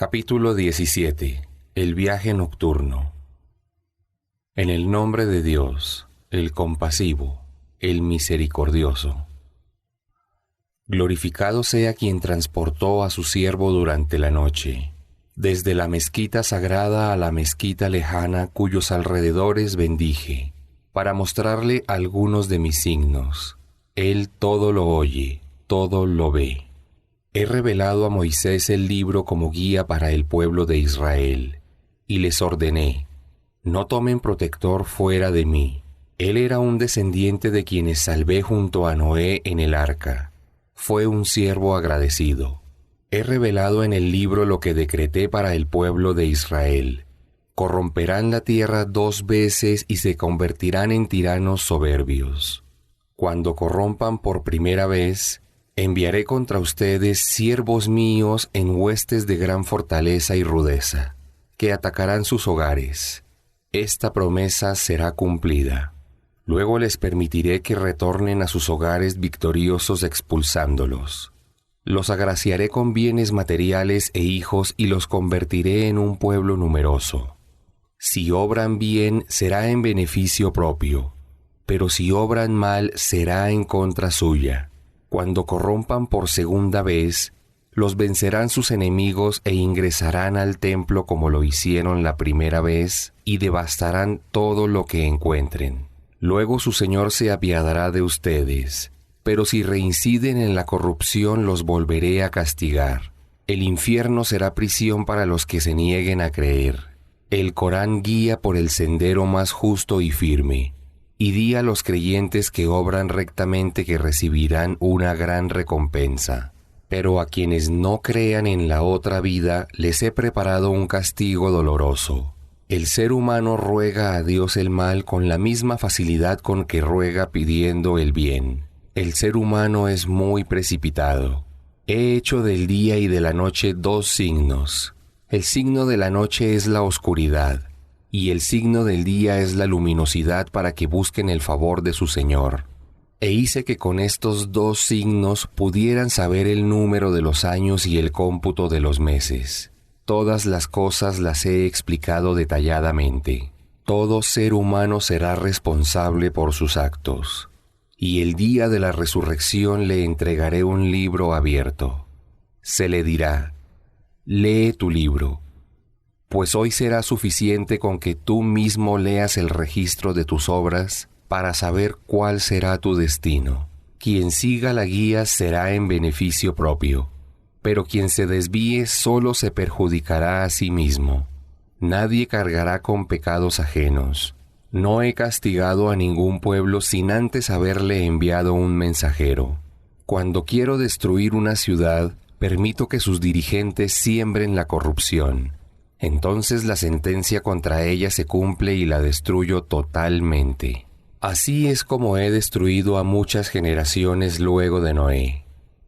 Capítulo 17. El viaje nocturno. En el nombre de Dios, el compasivo, el misericordioso. Glorificado sea quien transportó a su siervo durante la noche, desde la mezquita sagrada a la mezquita lejana cuyos alrededores bendije, para mostrarle algunos de mis signos. Él todo lo oye, todo lo ve. He revelado a Moisés el libro como guía para el pueblo de Israel, y les ordené, no tomen protector fuera de mí. Él era un descendiente de quienes salvé junto a Noé en el arca. Fue un siervo agradecido. He revelado en el libro lo que decreté para el pueblo de Israel. Corromperán la tierra 2 veces y se convertirán en tiranos soberbios. Cuando corrompan por primera vez, enviaré contra ustedes siervos míos en huestes de gran fortaleza y rudeza, que atacarán sus hogares. Esta promesa será cumplida. Luego les permitiré que retornen a sus hogares victoriosos expulsándolos. Los agraciaré con bienes materiales e hijos y los convertiré en un pueblo numeroso. Si obran bien, será en beneficio propio, pero si obran mal, será en contra suya. Cuando corrompan por segunda vez, los vencerán sus enemigos e ingresarán al templo como lo hicieron la primera vez y devastarán todo lo que encuentren. Luego su Señor se apiadará de ustedes, pero si reinciden en la corrupción los volveré a castigar. El infierno será prisión para los que se nieguen a creer. El Corán guía por el sendero más justo y firme. Y di a los creyentes que obran rectamente que recibirán una gran recompensa. Pero a quienes no crean en la otra vida, les he preparado un castigo doloroso. El ser humano ruega a Dios el mal con la misma facilidad con que ruega pidiendo el bien. El ser humano es muy precipitado. He hecho del día y de la noche 2 signos. El signo de la noche es la oscuridad, y el signo del día es la luminosidad para que busquen el favor de su Señor. E hice que con estos 2 signos pudieran saber el número de los años y el cómputo de los meses. Todas las cosas las he explicado detalladamente. Todo ser humano será responsable por sus actos. Y el día de la resurrección le entregaré un libro abierto. Se le dirá, lee tu libro. Pues hoy será suficiente con que tú mismo leas el registro de tus obras para saber cuál será tu destino. Quien siga la guía será en beneficio propio, pero quien se desvíe solo se perjudicará a sí mismo. Nadie cargará con pecados ajenos. No he castigado a ningún pueblo sin antes haberle enviado un mensajero. Cuando quiero destruir una ciudad, permito que sus dirigentes siembren la corrupción. Entonces la sentencia contra ella se cumple y la destruyo totalmente. Así es como he destruido a muchas generaciones luego de Noé.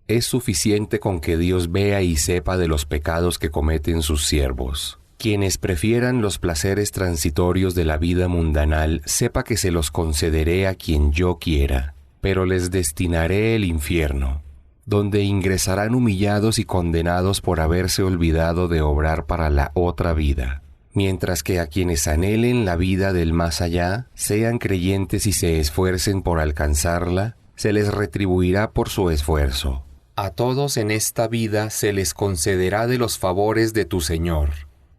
Es suficiente con que Dios vea y sepa de los pecados que cometen sus siervos. Quienes prefieran los placeres transitorios de la vida mundanal, sepa que se los concederé a quien yo quiera, pero les destinaré el infierno, donde ingresarán humillados y condenados por haberse olvidado de obrar para la otra vida, mientras que a quienes anhelen la vida del más allá, sean creyentes y se esfuercen por alcanzarla, se les retribuirá por su esfuerzo. A todos en esta vida se les concederá de los favores de tu Señor,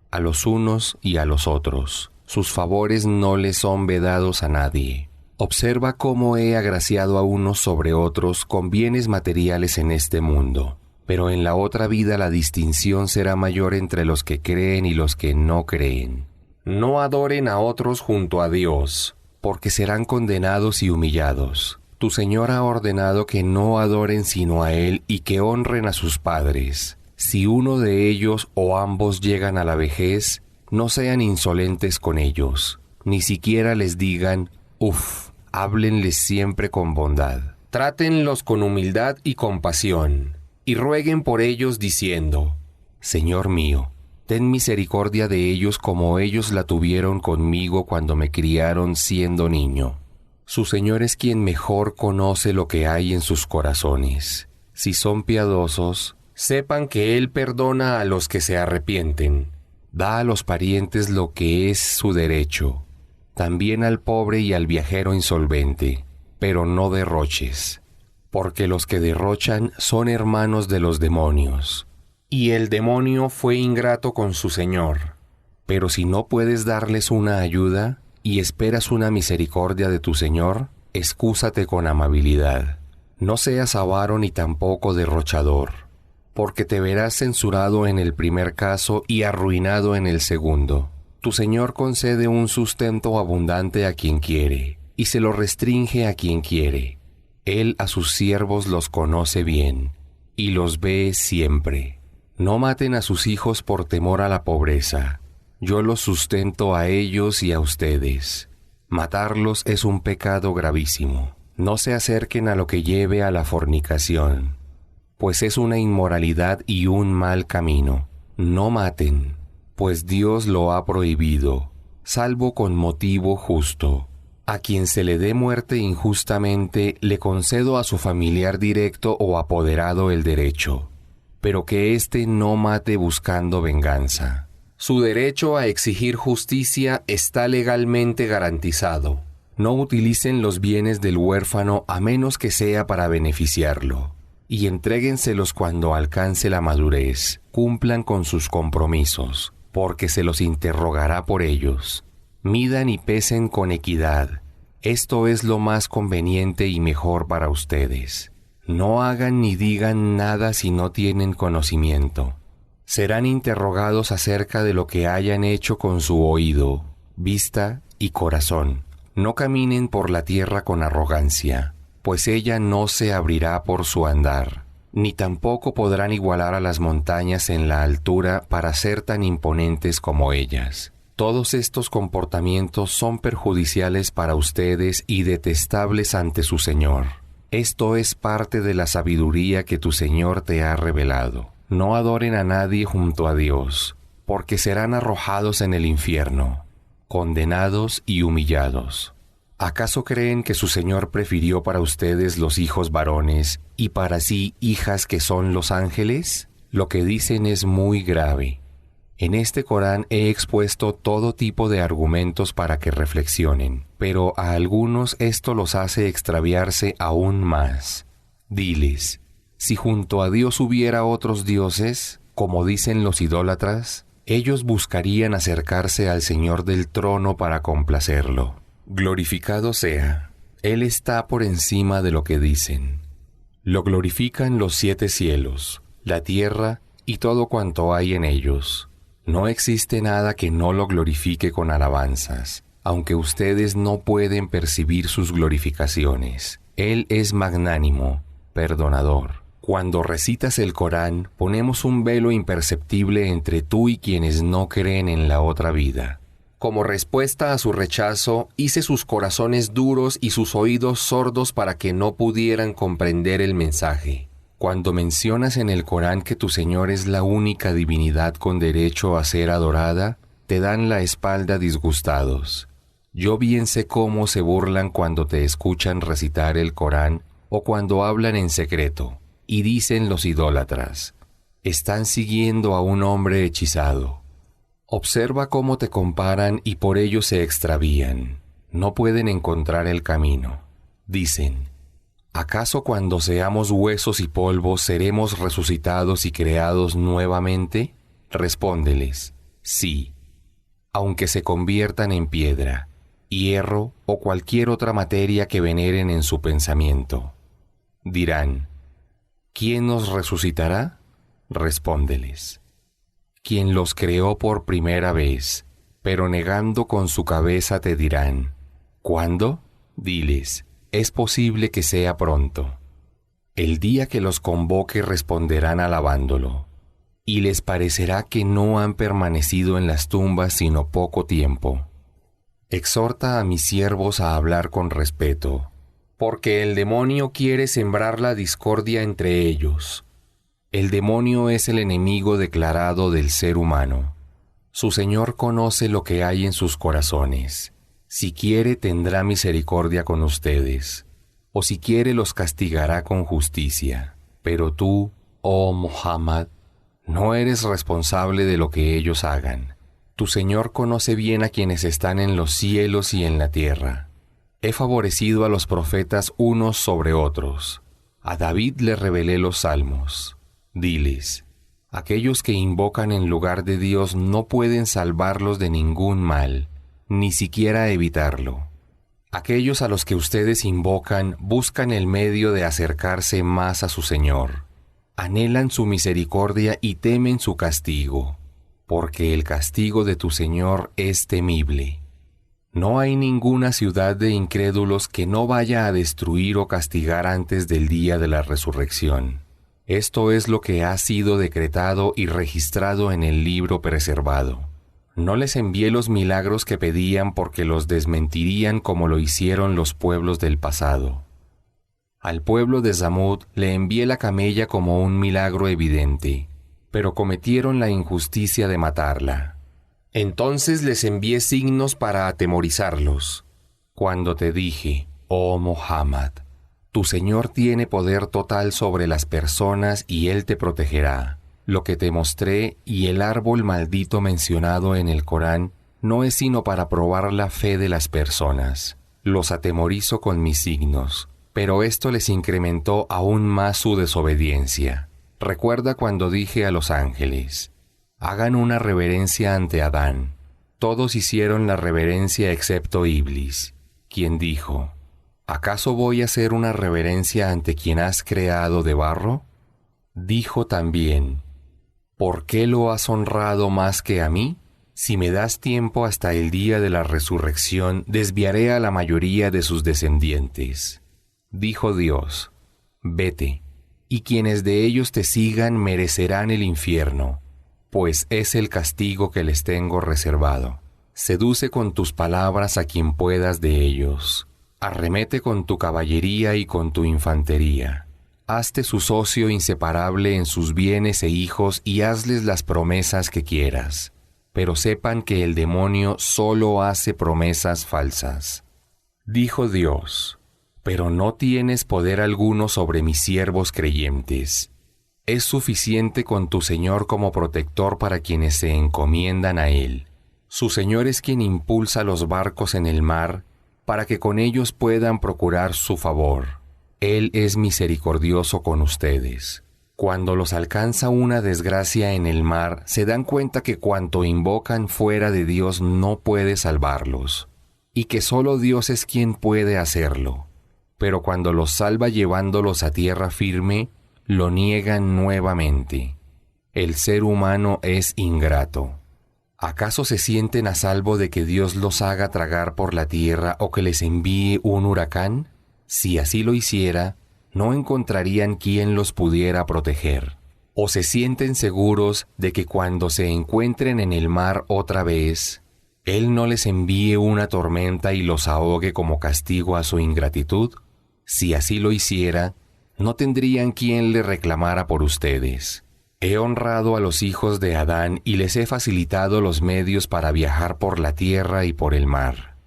a los unos y a los otros. Sus favores no les son vedados a nadie. Observa cómo he agraciado a unos sobre otros con bienes materiales en este mundo, pero en la otra vida la distinción será mayor entre los que creen y los que no creen. No adoren a otros junto a Dios, porque serán condenados y humillados. Tu Señor ha ordenado que no adoren sino a Él y que honren a sus padres. Si uno de ellos o ambos llegan a la vejez, no sean insolentes con ellos, ni siquiera les digan, uf. Háblenles siempre con bondad. Trátenlos con humildad y compasión, y rueguen por ellos diciendo, Señor mío, ten misericordia de ellos como ellos la tuvieron conmigo cuando me criaron siendo niño. Su Señor es quien mejor conoce lo que hay en sus corazones. Si son piadosos, sepan que Él perdona a los que se arrepienten, da a los parientes lo que es su derecho, también al pobre y al viajero insolvente, pero no derroches, porque los que derrochan son hermanos de los demonios. Y el demonio fue ingrato con su señor. Pero si no puedes darles una ayuda y esperas una misericordia de tu señor, excúsate con amabilidad. No seas avaro ni tampoco derrochador, porque te verás censurado en el primer caso y arruinado en el segundo. Tu señor concede un sustento abundante a quien quiere, y se lo restringe a quien quiere. Él a sus siervos los conoce bien, y los ve siempre. No maten a sus hijos por temor a la pobreza. Yo los sustento a ellos y a ustedes. Matarlos es un pecado gravísimo. No se acerquen a lo que lleve a la fornicación, pues es una inmoralidad y un mal camino. No maten, pues Dios lo ha prohibido, salvo con motivo justo. A quien se le dé muerte injustamente, le concedo a su familiar directo o apoderado el derecho, pero que éste no mate buscando venganza. Su derecho a exigir justicia está legalmente garantizado. No utilicen los bienes del huérfano a menos que sea para beneficiarlo, y entréguenselos cuando alcance la madurez. Cumplan con sus compromisos, porque se los interrogará por ellos. Midan y pesen con equidad. Esto es lo más conveniente y mejor para ustedes. No hagan ni digan nada si no tienen conocimiento. Serán interrogados acerca de lo que hayan hecho con su oído, vista y corazón. No caminen por la tierra con arrogancia, pues ella no se abrirá por su andar, ni tampoco podrán igualar a las montañas en la altura para ser tan imponentes como ellas. Todos estos comportamientos son perjudiciales para ustedes y detestables ante su Señor. Esto es parte de la sabiduría que tu Señor te ha revelado. No adoren a nadie junto a Dios, porque serán arrojados en el infierno, condenados y humillados. ¿Acaso creen que su Señor prefirió para ustedes los hijos varones y para sí hijas que son los ángeles? Lo que dicen es muy grave. En este Corán he expuesto todo tipo de argumentos para que reflexionen, pero a algunos esto los hace extraviarse aún más. Diles, si junto a Dios hubiera otros dioses, como dicen los idólatras, ellos buscarían acercarse al Señor del trono para complacerlo. Glorificado sea, Él está por encima de lo que dicen. Lo glorifican los 7 cielos, la tierra y todo cuanto hay en ellos. No existe nada que no lo glorifique con alabanzas, aunque ustedes no pueden percibir sus glorificaciones. Él es magnánimo, perdonador. Cuando recitas el Corán, ponemos un velo imperceptible entre tú y quienes no creen en la otra vida. Como respuesta a su rechazo, hice sus corazones duros y sus oídos sordos para que no pudieran comprender el mensaje. Cuando mencionas en el Corán que tu Señor es la única divinidad con derecho a ser adorada, te dan la espalda disgustados. Yo bien sé cómo se burlan cuando te escuchan recitar el Corán o cuando hablan en secreto, y dicen los idólatras, están siguiendo a un hombre hechizado. Observa cómo te comparan y por ello se extravían. No pueden encontrar el camino. Dicen, ¿acaso cuando seamos huesos y polvo seremos resucitados y creados nuevamente? Respóndeles, sí, aunque se conviertan en piedra, hierro o cualquier otra materia que veneren en su pensamiento. Dirán, ¿quién nos resucitará? Respóndeles, quien los creó por primera vez, pero negando con su cabeza te dirán, ¿cuándo? Diles, es posible que sea pronto. El día que los convoque responderán alabándolo, y les parecerá que no han permanecido en las tumbas sino poco tiempo. Exhorta a mis siervos a hablar con respeto, porque el demonio quiere sembrar la discordia entre ellos. El demonio es el enemigo declarado del ser humano. Su Señor conoce lo que hay en sus corazones. Si quiere tendrá misericordia con ustedes, o si quiere los castigará con justicia. Pero tú, oh Muhammad, no eres responsable de lo que ellos hagan. Tu Señor conoce bien a quienes están en los cielos y en la tierra. He favorecido a los profetas unos sobre otros. A David le revelé los salmos. Diles: aquellos que invocan en lugar de Dios no pueden salvarlos de ningún mal, ni siquiera evitarlo. Aquellos a los que ustedes invocan buscan el medio de acercarse más a su Señor. Anhelan su misericordia y temen su castigo, porque el castigo de tu Señor es temible. No hay ninguna ciudad de incrédulos que no vaya a destruir o castigar antes del día de la resurrección. Esto es lo que ha sido decretado y registrado en el libro preservado. No les envié los milagros que pedían porque los desmentirían como lo hicieron los pueblos del pasado. Al pueblo de Samud le envié la camella como un milagro evidente, pero cometieron la injusticia de matarla. Entonces les envié signos para atemorizarlos. Cuando te dije, oh Muhammad, tu Señor tiene poder total sobre las personas y Él te protegerá. Lo que te mostré y el árbol maldito mencionado en el Corán no es sino para probar la fe de las personas. Los atemorizo con mis signos, pero esto les incrementó aún más su desobediencia. Recuerda cuando dije a los ángeles: hagan una reverencia ante Adán. Todos hicieron la reverencia excepto Iblis, quien dijo: ¿acaso voy a hacer una reverencia ante quien has creado de barro? Dijo también: ¿por qué lo has honrado más que a mí? Si me das tiempo hasta el día de la resurrección, desviaré a la mayoría de sus descendientes. Dijo Dios: vete, y quienes de ellos te sigan merecerán el infierno, pues es el castigo que les tengo reservado. Seduce con tus palabras a quien puedas de ellos. Arremete con tu caballería y con tu infantería. Hazte su socio inseparable en sus bienes e hijos y hazles las promesas que quieras. Pero sepan que el demonio solo hace promesas falsas. Dijo Dios: pero no tienes poder alguno sobre mis siervos creyentes. Es suficiente con tu Señor como protector para quienes se encomiendan a Él. Su Señor es quien impulsa los barcos en el mar para que con ellos puedan procurar su favor. Él es misericordioso con ustedes. Cuando los alcanza una desgracia en el mar, se dan cuenta que cuanto invocan fuera de Dios no puede salvarlos, y que solo Dios es quien puede hacerlo. Pero cuando los salva llevándolos a tierra firme, lo niegan nuevamente. El ser humano es ingrato. ¿Acaso se sienten a salvo de que Dios los haga tragar por la tierra o que les envíe un huracán? Si así lo hiciera, no encontrarían quien los pudiera proteger. ¿O se sienten seguros de que cuando se encuentren en el mar otra vez, Él no les envíe una tormenta y los ahogue como castigo a su ingratitud? Si así lo hiciera, no tendrían quien le reclamara por ustedes. He honrado a los hijos de Adán y les he facilitado los medios para viajar por la tierra y por el mar.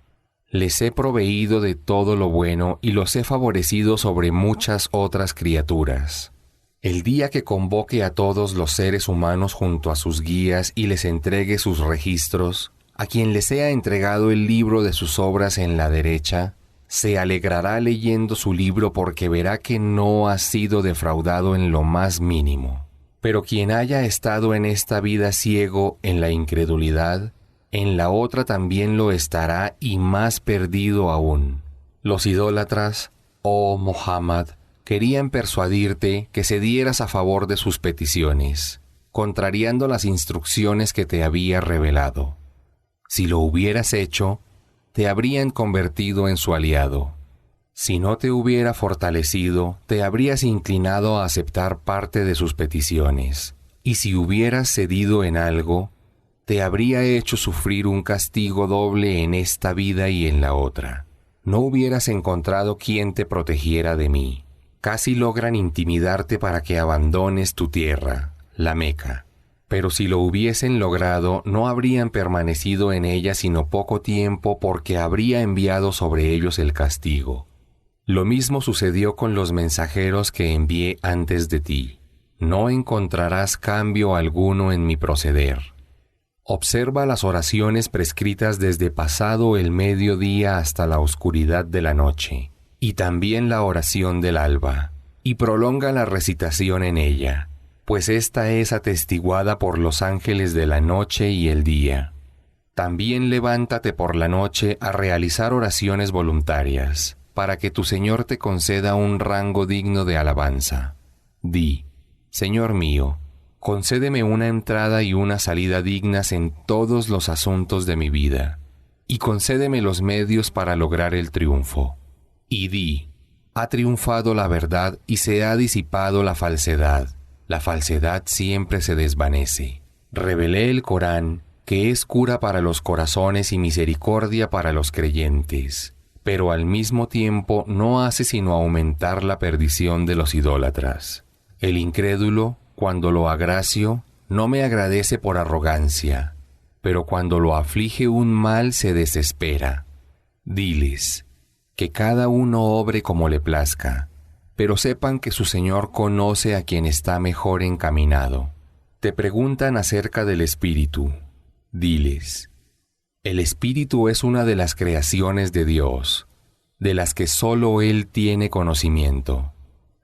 Les he proveído de todo lo bueno y los he favorecido sobre muchas otras criaturas. El día que convoque a todos los seres humanos junto a sus guías y les entregue sus registros, a quien les sea entregado el libro de sus obras en la derecha, se alegrará leyendo su libro porque verá que no ha sido defraudado en lo más mínimo. Pero quien haya estado en esta vida ciego en la incredulidad, en la otra también lo estará y más perdido aún. Los idólatras, oh Muhammad, querían persuadirte que cedieras a favor de sus peticiones, contrariando las instrucciones que te había revelado. Si lo hubieras hecho, te habrían convertido en su aliado. Si no te hubiera fortalecido, te habrías inclinado a aceptar parte de sus peticiones. Y si hubieras cedido en algo, te habría hecho sufrir un castigo doble en esta vida y en la otra. No hubieras encontrado quien te protegiera de mí. Casi logran intimidarte para que abandones tu tierra, la Meca. Pero si lo hubiesen logrado, no habrían permanecido en ella sino poco tiempo porque habría enviado sobre ellos el castigo. Lo mismo sucedió con los mensajeros que envié antes de ti. no encontrarás cambio alguno en mi proceder. Observa las oraciones prescritas desde pasado el mediodía hasta la oscuridad de la noche, y también la oración del alba, y prolonga la recitación en ella, pues ésta es atestiguada por los ángeles de la noche y el día. También levántate por la noche a realizar oraciones voluntarias, para que tu Señor te conceda un rango digno de alabanza. Di: Señor mío, concédeme una entrada y una salida dignas en todos los asuntos de mi vida, y concédeme los medios para lograr el triunfo. Y di: ha triunfado la verdad y se ha disipado la falsedad. La falsedad siempre se desvanece. Revelé el Corán, que es cura para los corazones y misericordia para los creyentes, pero al mismo tiempo no hace sino aumentar la perdición de los idólatras. El incrédulo, cuando lo agracio, no me agradece por arrogancia, pero cuando lo aflige un mal se desespera. Diles: que cada uno obre como le plazca, pero sepan que su Señor conoce a quien está mejor encaminado. Te preguntan acerca del Espíritu. Diles: el Espíritu es una de las creaciones de Dios, de las que solo Él tiene conocimiento.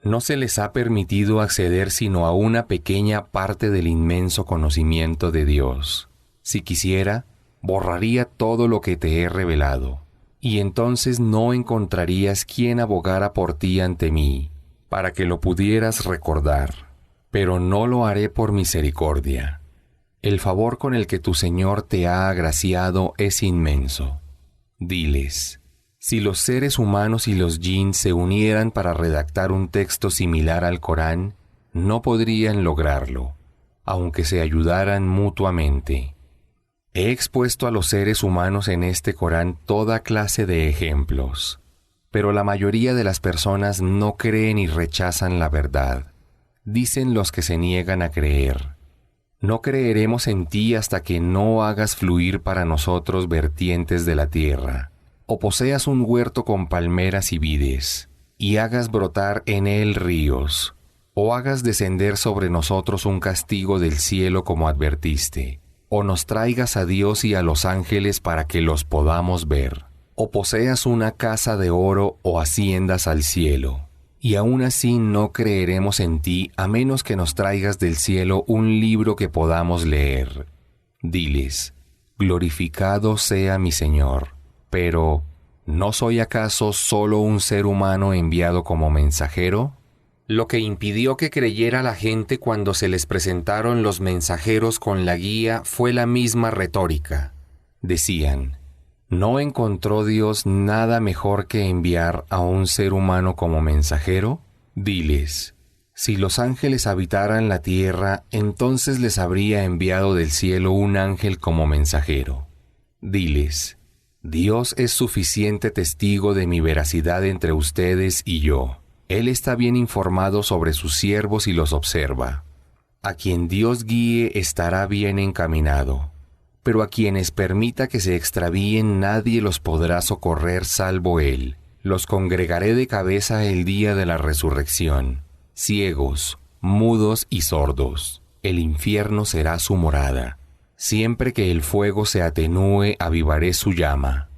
No se les ha permitido acceder sino a una pequeña parte del inmenso conocimiento de Dios. Si quisiera, borraría todo lo que te he revelado, y entonces no encontrarías quien abogara por ti ante mí, para que lo pudieras recordar. Pero no lo haré por misericordia. El favor con el que tu Señor te ha agraciado es inmenso. Diles: si los seres humanos y los jinn se unieran para redactar un texto similar al Corán, no podrían lograrlo, aunque se ayudaran mutuamente. He expuesto a los seres humanos en este Corán toda clase de ejemplos, pero la mayoría de las personas no creen y rechazan la verdad. Dicen los que se niegan a creer: no creeremos en ti hasta que no hagas fluir para nosotros vertientes de la tierra, o poseas un huerto con palmeras y vides, y hagas brotar en él ríos, o hagas descender sobre nosotros un castigo del cielo como advertiste, o nos traigas a Dios y a los ángeles para que los podamos ver, o poseas una casa de oro o asciendas al cielo. Y aún así no creeremos en ti a menos que nos traigas del cielo un libro que podamos leer. Diles: glorificado sea mi Señor. Pero, ¿no soy acaso solo un ser humano enviado como mensajero? Lo que impidió que creyera la gente cuando se les presentaron los mensajeros con la guía fue la misma retórica. Decían: ¿no encontró Dios nada mejor que enviar a un ser humano como mensajero? Diles: si los ángeles habitaran la tierra, entonces les habría enviado del cielo un ángel como mensajero. Diles: Dios es suficiente testigo de mi veracidad entre ustedes y yo. Él está bien informado sobre sus siervos y los observa. A quien Dios guíe estará bien encaminado, pero a quienes permita que se extravíen nadie los podrá socorrer salvo Él. Los congregaré de cabeza el día de la resurrección, ciegos, mudos y sordos. El infierno será su morada. Siempre que el fuego se atenúe, avivaré su llama.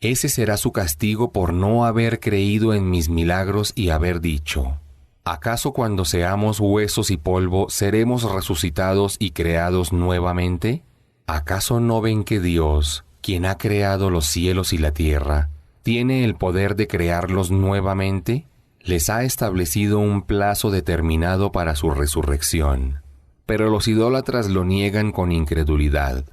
Ese será su castigo por no haber creído en mis milagros y haber dicho: ¿acaso cuando seamos huesos y polvo seremos resucitados y creados nuevamente? ¿Acaso no ven que Dios, quien ha creado los cielos y la tierra, tiene el poder de crearlos nuevamente? Les ha establecido un plazo determinado para su resurrección. Pero los idólatras lo niegan con incredulidad.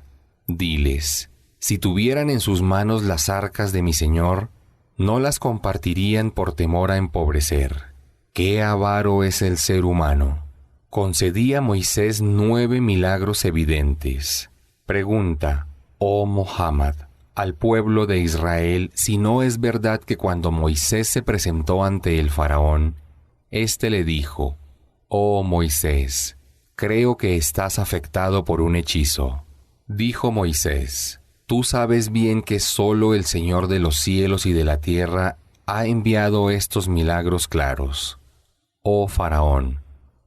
Diles: si tuvieran en sus manos las arcas de mi Señor, no las compartirían por temor a empobrecer. ¡Qué avaro es el ser humano! Concedí a Moisés 9 milagros evidentes. Pregunta, oh Muhammad, al pueblo de Israel si no es verdad que cuando Moisés se presentó ante el faraón, éste le dijo: oh Moisés, creo que estás afectado por un hechizo. Dijo Moisés: tú sabes bien que solo el Señor de los cielos y de la tierra ha enviado estos milagros claros. Oh Faraón,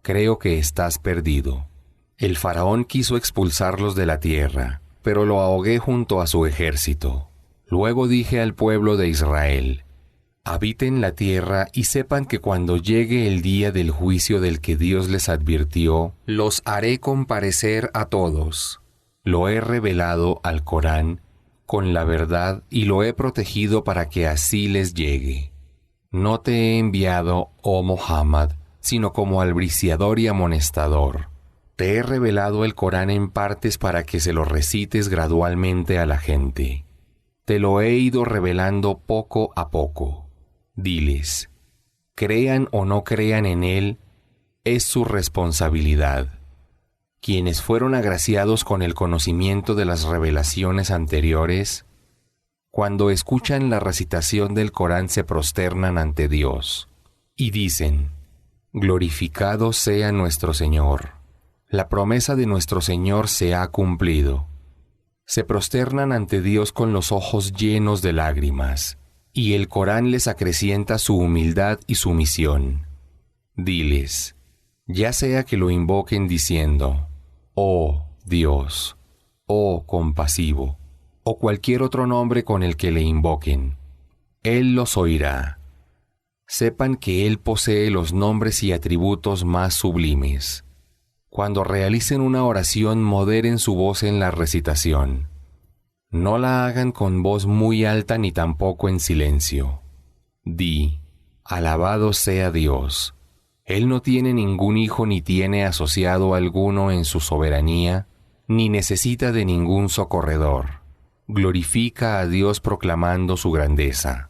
creo que estás perdido. El faraón quiso expulsarlos de la tierra, pero lo ahogué junto a su ejército. Luego dije al pueblo de Israel: habiten la tierra y sepan que cuando llegue el día del juicio del que Dios les advirtió, los haré comparecer a todos. Lo he revelado al Corán con la verdad y lo he protegido para que así les llegue. No te he enviado, oh Muhammad, sino como albriciador y amonestador. Te he revelado el Corán en partes para que se lo recites gradualmente a la gente. Te lo he ido revelando poco a poco. Diles, crean o no crean en él, es su responsabilidad. Quienes fueron agraciados con el conocimiento de las revelaciones anteriores, cuando escuchan la recitación del Corán se prosternan ante Dios y dicen: glorificado sea nuestro Señor. La promesa de nuestro Señor se ha cumplido. Se prosternan ante Dios con los ojos llenos de lágrimas, y el Corán les acrecienta su humildad y sumisión. Diles, ya sea que lo invoquen diciendo: oh Dios, oh compasivo, o cualquier otro nombre con el que le invoquen, Él los oirá. Sepan que Él posee los nombres y atributos más sublimes. Cuando realicen una oración, moderen su voz en la recitación. No la hagan con voz muy alta ni tampoco en silencio. Di, alabado sea Dios. Él no tiene ningún hijo ni tiene asociado alguno en su soberanía, ni necesita de ningún socorredor. Glorifica a Dios proclamando su grandeza.